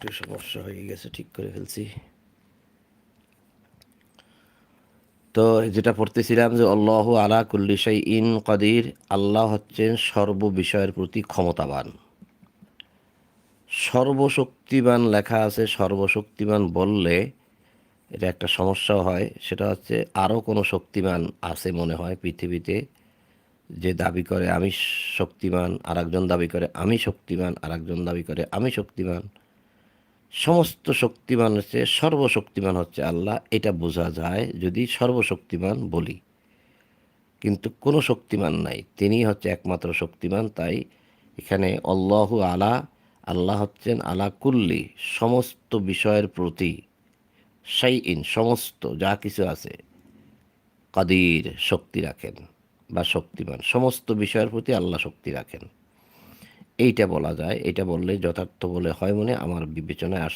একটু সমস্যা হয়ে গেছে, ঠিক করে ফেলছি। তো যেটা পড়তেছিলাম যে আল্লাহু আলা কুল্লি শাইইন কাদির, আল্লাহ হচ্ছেন সর্ব বিষয়ের প্রতি ক্ষমতাবান। সর্বশক্তিমান লেখা আছে, সর্বশক্তিমান বললে এটা একটা সমস্যাও হয়। সেটা হচ্ছে আরও কোনো শক্তিমান আছে মনে হয় পৃথিবীতে, যে দাবি করে আমি শক্তিমান, আরেকজন দাবি করে আমি শক্তিমান, আরেকজন দাবি করে আমি শক্তিমান। সমস্ত শক্তিমান হচ্ছে, সর্বশক্তিমান হচ্ছে আল্লাহ, এটা বোঝা যায় যদি সর্বশক্তিমান বলি। কিন্তু কোনো শক্তিমান নাই, তিনি হচ্ছে একমাত্র শক্তিমান। তাই এখানে আল্লাহু আলা, আল্লাহ হচ্ছেন আলা কুল্লি, সমস্ত বিষয়ের প্রতি, শাইইন সমস্ত যা কিছু আছে, কাদির শক্তি রাখেন বা শক্তিমান, সমস্ত বিষয়ের প্রতি আল্লাহ শক্তি রাখেন। এইটা বলা যায়, এটা বললেই যথার্থ বলে হয় মনে আমার বিবেচনায় আসছে।